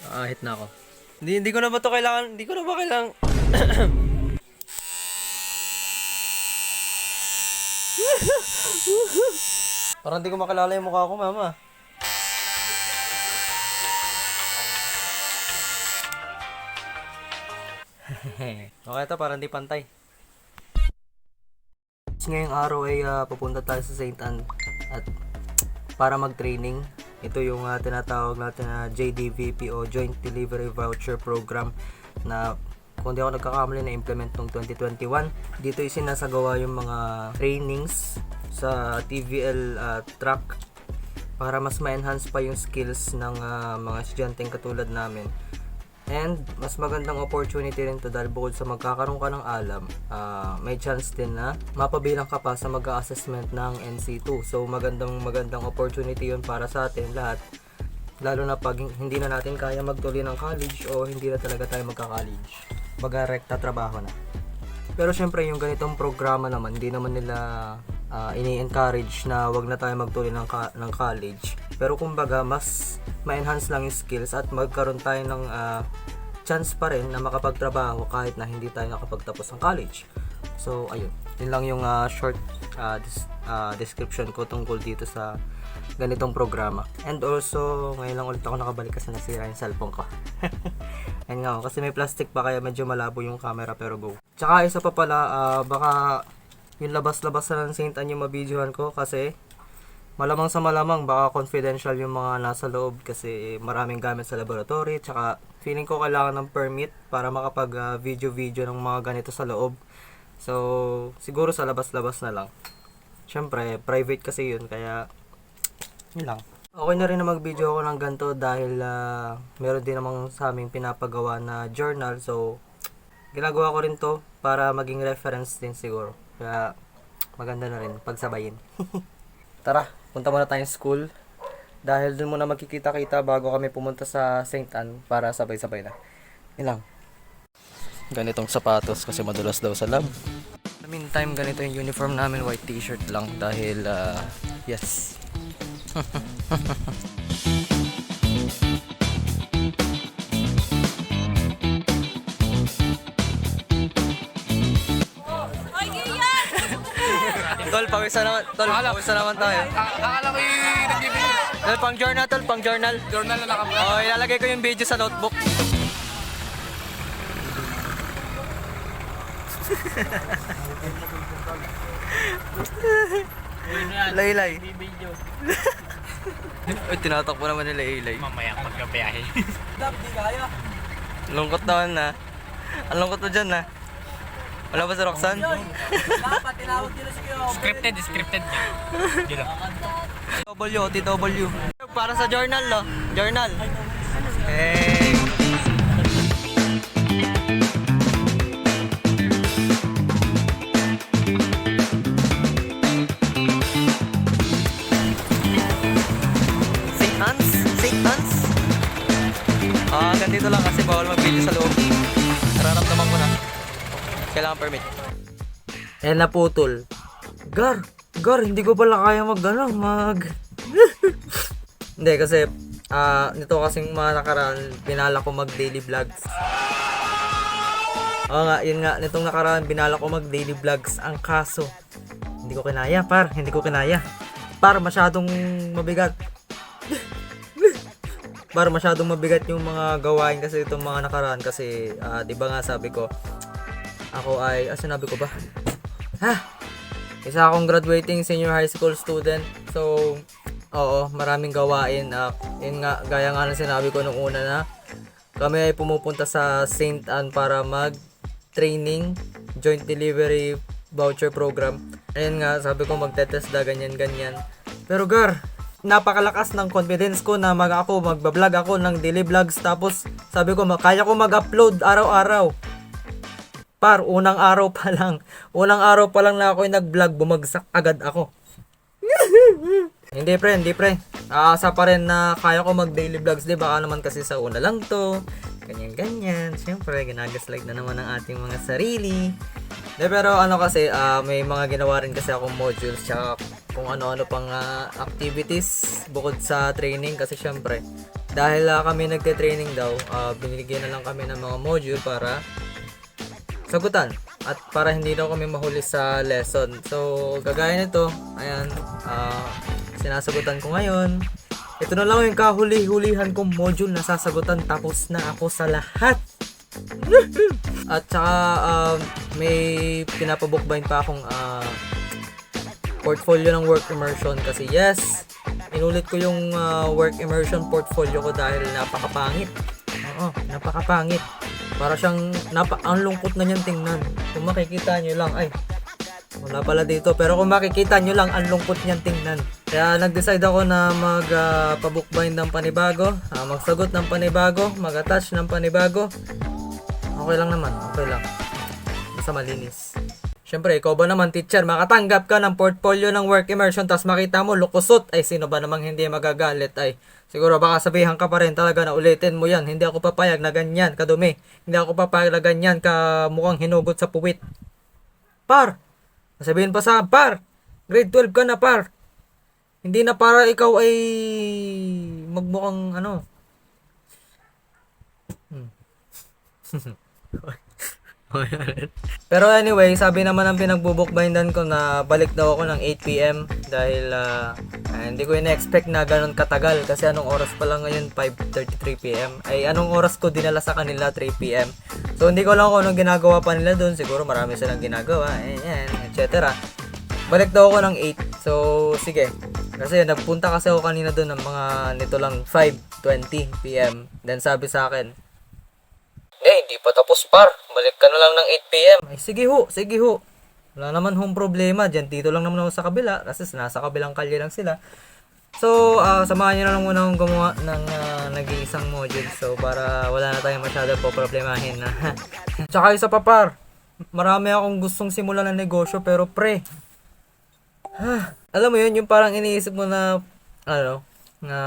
Hit na ako. Hindi ko na ba to kailangan? Hindi ko na ba kailangan? Parang hindi ko makilala yung mukha ko, mama. Okay, ito parang di pantay. Ngayong araw ay pupunta tayo sa St. Anne at para mag-training. Ito yung tinatawag natin na JDVP o Joint Delivery Voucher Program na kung di ako nagkakamali na implement noong 2021. Dito yung sinasagawa yung mga trainings sa TVL track para mas ma-enhance pa yung skills ng mga estudyanteng katulad namin. And mas magandang opportunity rin to dahil bukod sa magkakaroon ka ng alam, may chance din na mapabilang ka pa sa mag-assessment ng NC2. So magandang opportunity yun para sa atin lahat. Lalo na pag hindi na natin kaya magtuloy ng college o hindi na talaga tayo magka-college. Baga rekta trabaho na. Pero syempre yung ganitong programa naman, hindi naman nila ini-encourage na wag na tayo magtuloy ng college. Pero kumbaga mas ma-enhance lang yung skills at magkaroon tayo ng chance pa rin na makapagtrabaho kahit na hindi tayo nakapagtapos ng college. So ayun, yun lang yung short description ko tungkol dito sa ganitong programa. And also, ngayon lang ulit ako nakabalik kasi nasira yung cellphone ko. Ayun nga, kasi may plastic pa kaya medyo malabo yung camera pero go. Tsaka isa pa pala, baka yung labas-labas na ng St. Anne yung mabidyohan ko kasi malamang sa malamang baka confidential yung mga nasa loob kasi maraming gamit sa laboratory. Tsaka feeling ko kailangan ng permit para makapag video ng mga ganito sa loob. So, siguro sa labas-labas na lang. Siyempre, private kasi yun kaya yun lang. Okay na rin na mag-video ako ng ganito dahil meron din namang sa aming pinapagawa na journal. So, ginagawa ko rin to para maging reference din siguro. Kaya, maganda na rin pagsabayin. Tara, punta muna tayong school. Dahil dun muna magkikita-kita bago kami pumunta sa St. Anne para sabay-sabay na. Yun lang. Ganitong sapatos kasi madulas daw sa lab. In the meantime, ganito yung uniform namin. White t-shirt lang dahil, yes. Tol, pawisan naman tayo. Akala ko yung nagbibigay. Tol, pang journal. Journal na nakapag. Oh, ilalagay ko yung video sa notebook. Laylay. Uy, tinatakbo naman nila Laylay. Mamaya pagkabiyahe. Lungkot naman na. Ang lungkot mo dyan na. Wala ba si Roxanne? Scripted. Dito. TW. Para sa journal, no? Journal. Hey. St. Anne's. Ganito lang kasi bawal mag-video sa loob. Nararamdaman ko na. Kailangan permit. Naputol. Gar, hindi ko pala kaya Hindi kasi nito kasing mga nakaraan binala ko mag daily vlogs. Oo nga, yun nga, nitong nakaraan binala ko mag daily vlogs. Ang kaso, hindi ko kinaya. Par, masyadong mabigat. Masyadong mabigat yung mga gawain kasi itong mga nakaraan kasi di ba nga sabi ko ako ay sinabi ko ba? Isa akong graduating senior high school student. So, oo, maraming gawain. Yun nga, gaya nga ng sinabi ko nung una na kami ay pumupunta sa St. Anne para mag-training, joint delivery voucher program. Ayun nga, sabi ko magte-test da ganyan. Pero Gar, napakalakas ng confidence ko na magbablog ako ng daily vlogs. Tapos sabi ko kaya ko mag-upload araw-araw. Par, unang araw pa lang na ako yung nag-vlog, bumagsak agad ako. Hindi pre. Aasa pa rin na kaya ko mag-daily vlogs, di ba? Naman kasi sa una lang to. Ganyan. Siyempre, ginagaslight na naman ang ating mga sarili. Pero kasi, may mga ginawa rin kasi akong modules, tsaka kung ano-ano pang activities bukod sa training. Kasi syempre, dahil kami nagte-training daw, binigyan na lang kami ng mga module para sagutan at para hindi daw kami mahuli sa lesson. So, kagaya nito, ayan, sinasagutan ko ngayon. Ito na lang yung kahuli-hulihan kong module na sasagutan, tapos na ako sa lahat. At saka may pinapabukbayin pa akong portfolio ng work immersion kasi yes, inulit ko yung work immersion portfolio ko dahil napakapangit. Oo, napakapangit. Para siyang ang lungkot na niyang tingnan. Kung makikita niyo lang, ay wala pala dito, pero kung makikita nyo lang, ang lungkot niyang tingnan. Kaya nag-decide ako na mag-pabookbind ng panibago, magsagot ng panibago, mag-attach ng panibago. Okay lang naman, okay lang. Basta malinis. Siyempre, ikaw ba naman teacher, makatanggap ka ng portfolio ng work immersion, tapos makita mo lukusot, ay sino ba namang hindi magagalit? Ay siguro baka sabihan ka pa rin talaga na ulitin mo yan. Hindi ako papayag na ganyan kadumi. Hindi ako papayag na ganyan ka mukhang hinugot sa puwit. Par! Sabihin pa sa par, grade 12 ka na par. Hindi na para ikaw ay magmukhang ano. Pero anyway, sabi naman ng pinagbubukbindan ko na balik daw ako ng 8 PM dahil hindi ko ina-expect na ganun katagal kasi anong oras pa lang ngayon, 5:33 PM. Ay anong oras ko dinala sa kanila, 3 PM. So hindi ko lang kung anong ginagawa pa nila doon, siguro marami silang ginagawa, etc. Balik daw ako ng 8. So sige. Kasi nagpunta kasi ako kanina doon ng mga nito lang 5:20 PM. Then sabi sa akin, hindi pa tapos par. Balik ka na lang ng 8 PM. Ay, sige ho. Wala naman hong problema. Diyan, dito lang naman ako sa kabila. Kasi nasa kabilang kalye lang sila. So, samahan nyo na lang muna akong gumawa ng nag-iisang module. So, para wala na tayong masyado po problemahin. Tsaka isa pa par. Marami akong gustong simulan ng negosyo. Pero pre, alam mo yun, yung parang iniisip mo na, na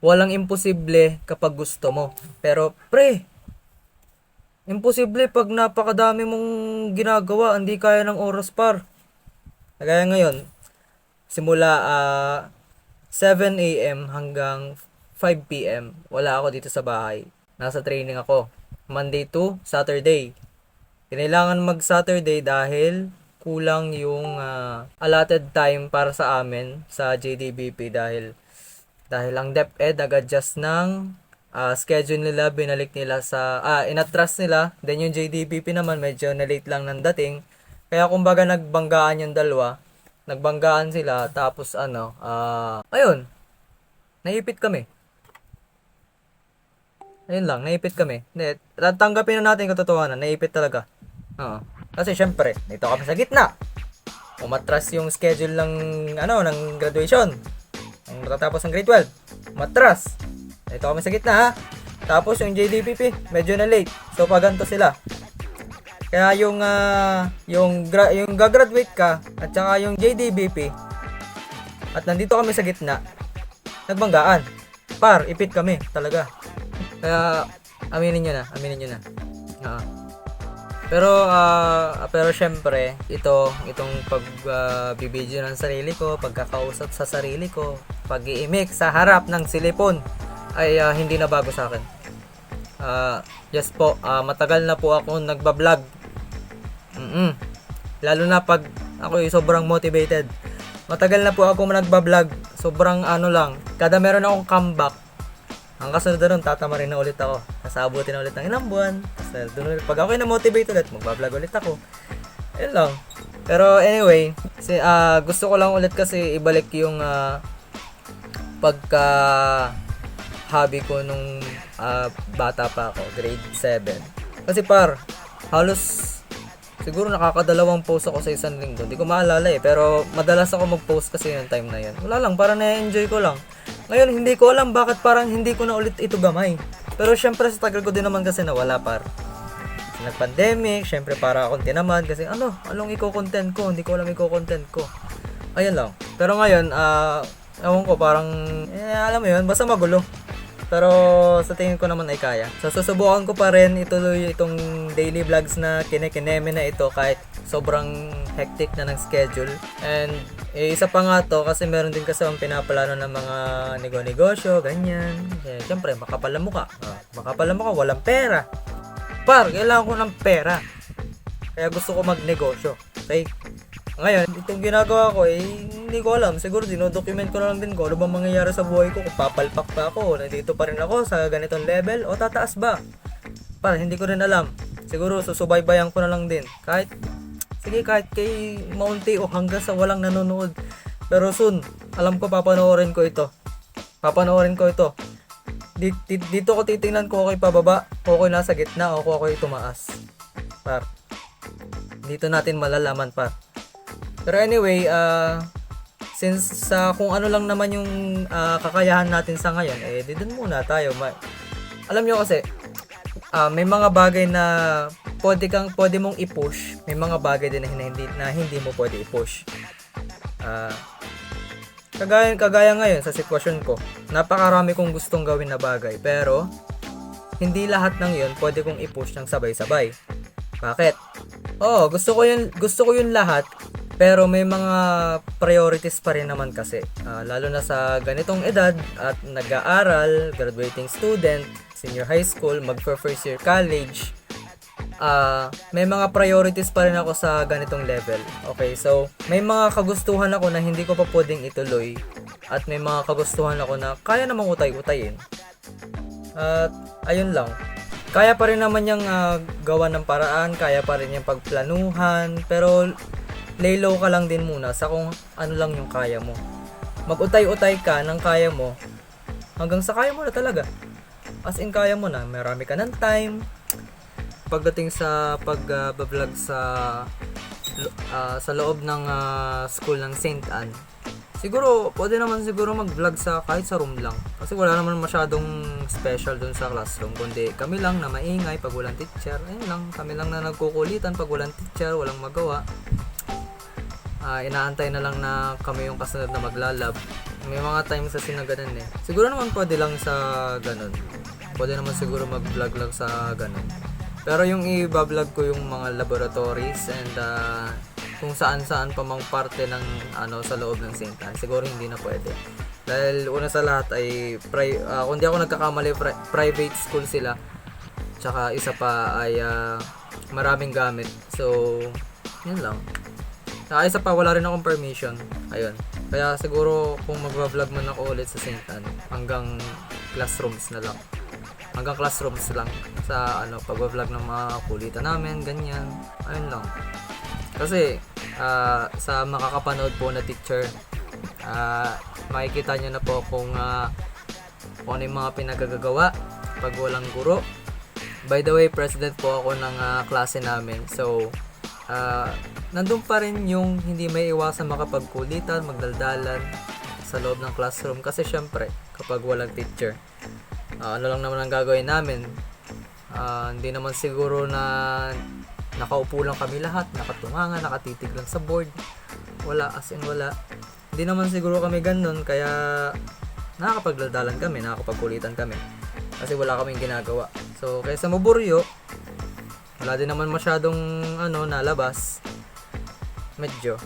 walang imposible kapag gusto mo. Pero pre, imposible pag napakadami mong ginagawa, hindi kaya ng oras par. Kaya ngayon, simula 7 AM hanggang 5 PM, wala ako dito sa bahay. Nasa training ako. Monday to Saturday. Kailangan mag-Saturday dahil kulang yung allotted time para sa amin sa JDBP dahil ang DepEd nag-adjust ng schedule nila, binalik nila sa inatras nila, then yung JDBP naman medyo na-late lang ng dating, kaya kumbaga nagbanggaan yung dalawa, nagbanggaan sila, tapos ayun, naipit kami. Ayun lang, naipit kami. Tanggapin na natin katotohanan, naipit talaga. Kasi syempre, dito kami sa gitna. Umatras yung schedule ng graduation. Ang matatapos ng grade 12, umatras. Ito kami sa gitna ha. Tapos yung JDPP, medyo na late. So paganto sila. Kaya yung gagraduate ka at saka yung JDBP at nandito kami sa gitna, nagbanggaan. Par, ipit kami talaga. Kaya aminin nyo na. Pero syempre, itong pagbibideo ng sarili ko, pagkakausap sa sarili ko, pag-iimik sa harap ng silipon ay hindi na bago sa akin. Yes po, matagal na po ako nagbablog. Lalo na pag ako sobrang motivated. Matagal na po ako nagbablog. Sobrang lang, kada meron akong comeback, ang kasunod nun, tatama rin na ulit ako. Nasabutin na ulit ng ilang buwan. Pag ako na-motivate ulit, magbablog ulit ako. Yun lang. Pero anyway, gusto ko lang ulit kasi ibalik yung pagka hobby ko nung bata pa ako, grade 7. Kasi halos siguro nakakadalawang post ako sa isang linggo. Hindi ko maalala pero madalas ako mag-post kasi yung time na yun. Wala lang, parang na-enjoy ko lang. Ngayon, hindi ko alam bakit parang hindi ko na ulit ito gamay. Pero syempre sa tagal ko din naman kasi nawala Kasi nag-pandemic, syempre para akong tinaman kasi anong i-content ko? Hindi ko alam i-content ko. Ayun lang. Pero ngayon, ewan ko, parang, alam mo yun, basta magulo. Pero sa tingin ko naman ay kaya. So susubukan ko pa rin ituloy itong daily vlogs na kine-kineme na ito kahit sobrang hectic na ng schedule. And Isa pa nga to, kasi meron din kasi ang pinaplano ng mga negosyo, ganyan. Siyempre, makapal ang mukha. Makapal ang mukha, walang pera. Kailangan ko ng pera. Kaya gusto ko magnegosyo. Okay? Ngayon, itong ginagawa ko, hindi ko alam. Siguro, dinodocument ko na lang din ko ano bang mangyayari sa buhay ko. Kung papalpak pa ako, nandito pa rin ako sa ganitong level, o tataas ba? Hindi ko rin alam. Siguro, susubaybayan ko na lang din. Kahit kay maunti o hanggang sa walang nanonood. Pero soon, alam ko papanoorin ko ito. Dito ko titingnan kung ako'y pababa, o ako'y nasa gitna, o kung ako'y tumaas. Dito natin malalaman Pero anyway, since kung ano lang naman yung kakayahan natin sa ngayon, di dun muna tayo. Alam nyo kasi, may mga bagay na pwede mong i-push, may mga bagay din na hindi mo pwede i-push. Kagaya ngayon sa sitwasyon ko, napakarami kong gustong gawin na bagay, pero hindi lahat ng yun pwede kong i-push ng sabay-sabay. Bakit? Gusto ko yun lahat, pero may mga priorities pa rin naman kasi. Lalo na sa ganitong edad at nag-aaral, graduating student, senior high school, mag-first year college, may mga priorities pa rin ako sa ganitong level. Okay, so may mga kagustuhan ako na hindi ko pa pwedeng ituloy, at may mga kagustuhan ako na kaya namang utay-utayin. At ayun lang. Kaya pa rin naman yung gawa ng paraan, kaya pa rin yung pagplanuhan, pero lay low ka lang din muna sa kung ano lang yung kaya mo. Mag-utay-utay ka ng kaya mo hanggang sa kaya mo na talaga. As in, kaya mo na, marami ka ng time. Pagdating sa pag-vlog sa loob ng school ng St. Anne, siguro pwede naman mag-vlog sa kahit sa room lang, kasi wala naman masyadong special dun sa classroom, kundi kami lang na maingay pag walang teacher. Ayun lang, kami lang na nagkukulitan pag walang teacher, walang magawa. Inaantay na lang na kami yung kasunod na maglalab. May mga times kasi na ganun Siguro naman pwede lang sa ganun. Pwede naman siguro mag-vlog lang sa ganun. Pero yung i-vlog ko yung mga laboratories and kung saan-saan pa mang parte ng sa loob ng St. Anne, siguro hindi na pwede. Dahil una sa lahat ay kung di ako nagkakamali, private school sila. Tsaka isa pa ay maraming gamit. So, yun lang. Isa pa, wala rin akong permission. Ayun. Kaya siguro kung mag-vlog man ako ulit sa St. Anne, hanggang classrooms lang sa pag-vlog ng mga kulitan namin, ganyan. Ayun lang. Kasi sa makakapanood po na teacher, makikita nyo na po kung ano yung mga pinagagagawa pag walang guro. By the way, president po ako ng klase namin. So, nandun pa rin yung hindi may iwasan makapagkulitan, magdaldalan sa loob ng classroom. Kasi syempre, kapag walang teacher, ano lang naman ang gagawin namin? Hindi naman siguro na nakaupo lang kami lahat, nakatunganga, nakatitig lang sa board. Wala, as in wala. Hindi naman siguro kami ganun, kaya nakakapagdaldalan kami, nakakapagkulitan kami. Kasi wala kaming ginagawa. So, kaysa maburyo, wala din naman masyadong nalabas. Medyo.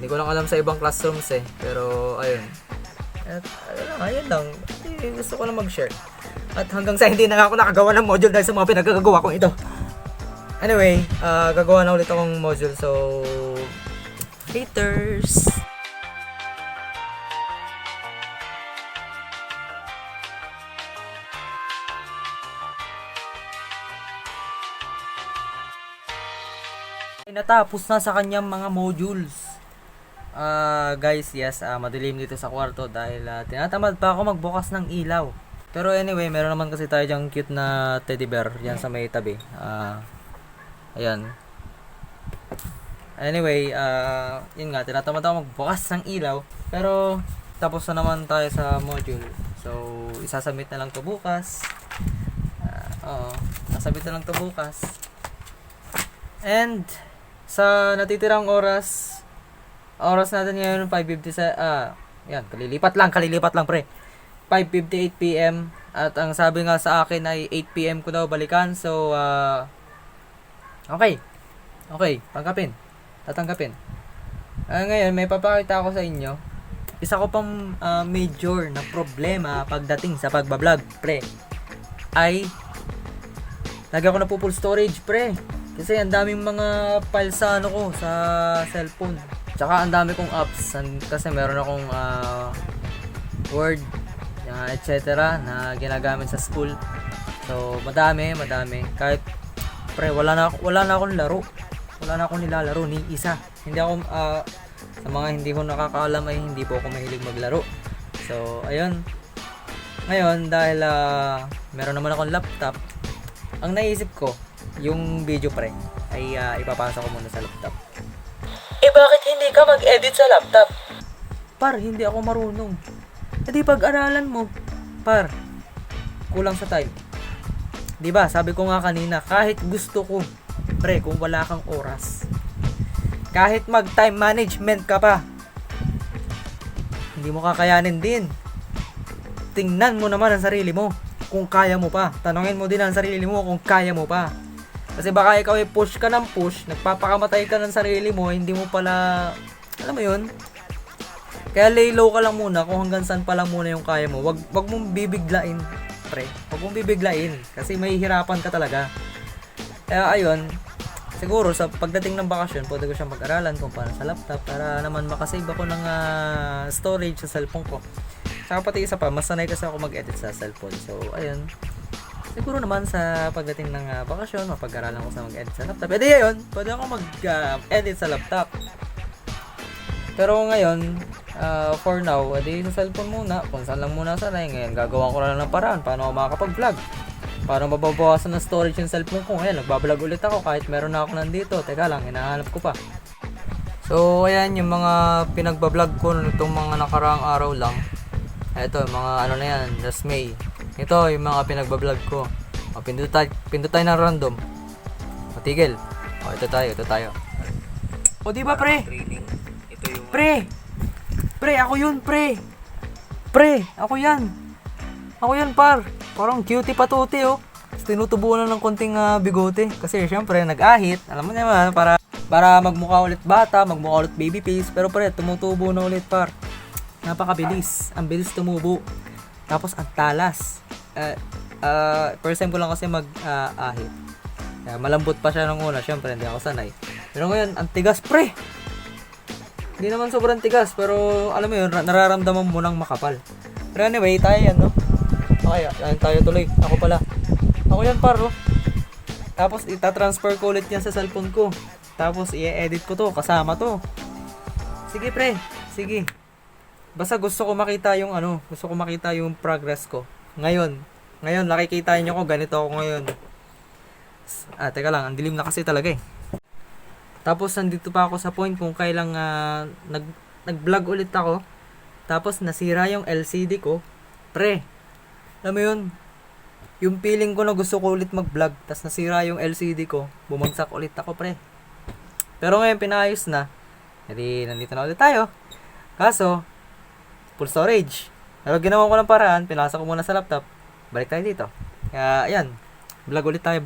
Hindi ko lang alam sa ibang classrooms pero ayun. At ayun lang. Gusto ko lang mag-share. At hanggang sa hindi na ako nakagawa ng module dahil sa mga pinagagawa kong ito. Anyway, gagawa na ulit akong module. So, haters! Natapos na sa kanyang mga modules. Guys, yes, madilim dito sa kwarto dahil tinatamad pa ako magbukas ng ilaw. Pero anyway, meron naman kasi tayo dyang cute na teddy bear yan sa may tabi. Ayan. Anyway, yun nga, tinatamad ako magbukas ng ilaw. Pero tapos na naman tayo sa module. So, isasubmit na lang to bukas. Nasubmit na lang to bukas. And sa natitirang oras natin ngayon 5:50 yan, kalilipat lang pre. 5:58 PM at ang sabi nga sa akin ay 8 PM ko daw balikan. So okay, tatanggapin. Ngayon, may papakita ako sa inyo. Isa ko pang major na problema pagdating sa pagbablog, pre. Ay, lagi ako na full storage, pre. Kasi ang daming mga files sa ano ko, sa cellphone. Tsaka ang dami kong apps. Kasi meron akong Word, etc. na ginagamit sa school. So, madami. Kahit, pre, wala na akong laro. Wala na akong nilalaro ni isa. Hindi ako, sa mga hindi ko nakakaalam ay hindi po ako mahilig maglaro. So, ayun. Ngayon, dahil meron naman akong laptop, ang naisip ko, yung video pre, ay ipapasa ko muna sa laptop. Bakit hindi ka mag-edit sa laptop? Par, hindi ako marunong. Di pag-aralan mo, par, kulang sa time. Diba, sabi ko nga kanina, kahit gusto ko, pre, kung wala kang oras, kahit mag-time management ka pa, hindi mo kakayanin din. Tingnan mo naman ang sarili mo kung kaya mo pa. Tanungin mo din ang sarili mo kung kaya mo pa. Kasi baka ikaw ay push ka ng push, nagpapakamatay ka ng sarili mo, hindi mo pala, alam mo yun? Kaya lay low ka lang muna kung hanggang saan pa lang muna yung kaya mo. Wag mong bibiglain, pre. Wag mong bibiglain kasi mahihirapan ka talaga. Kaya ayun, siguro sa pagdating ng bakasyon, pwede ko siyang mag-aralan kung paano sa laptop para naman makasave ako ng storage sa cellphone ko. Saka pati isa pa, mas sanay kasi ako mag-edit sa cellphone. So, ayun. Siguro naman sa pagdating ng bakasyon, mapag-aralan ko sa mag-edit sa laptop. Pwede yun, pwede ako mag-edit sa laptop. Pero ngayon, for now, edi sa cellphone muna, kung saan lang muna sanay. Ngayon, gagawa ko na lang ng paraan paano ako makakapag-vlog. Para mababawasan ng storage yung cellphone ko. Ngayon, nagbablog ulit ako kahit meron na ako nandito. Teka lang, hinahanap ko pa. So, ayan yung mga pinagbablog ko nitong mga nakaraang araw lang. Ito, mga ano na yan, last May. Ito, yung mga pinagbablog ko. Pindot tayo ng random. Matigil. Ito tayo. O, di ba, pre? Pre, ako yun, pre. Pre, ako yan. Ako yan, par. Parang cutie patuti, oh. Tinutubuan na ng konting bigote. Kasi, syempre, nag-ahit. Alam mo naman, para magmukha ulit bata, magmukha ulit baby face. Pero, pre, tumutubo na ulit, par. Napakabilis. Ang bilis tumubo. Tapos, ang talas. First time ko lang kasi mag-ahit. Malambot pa siya nung una. Syempre, hindi ako sanay. Pero ngayon, ang tigas, pre. Hindi naman sobrang tigas, pero alam mo yun, nararamdaman mo ng makapal. Pero anyway, tayo yan, no? Okay, yan tayo tuloy. Ako yan, par, oh. Tapos, itatransfer ko ulit yan sa cellphone ko. Tapos, i-edit ko to, kasama to. Sige, pre. Sige. Basta gusto ko makita yung progress ko. Ngayon, nakikita niyo ko, ganito ako ngayon. Teka lang, ang dilim na kasi talaga eh. Tapos nandito pa ako sa point kung kailang nag-vlog ulit ako. Tapos nasira yung LCD ko. Pre, alam mo yun? Yung feeling ko na gusto ko ulit mag-vlog. Tapos nasira yung LCD ko. Bumagsak ulit ako, pre. Pero ngayon pinayos na. Jadi nandito na ulit tayo. Kaso, full storage. Pero ginawa ko ng paraan. Pinasa ko muna sa laptop. Balik tayo dito. Kaya, ayan. Vlog ulit tayo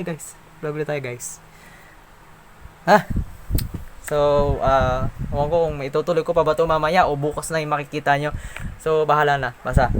guys. So, ewan ko kung itutuloy ko pa ba ito mamaya o bukas na yung makikita nyo. So, bahala na. Basta.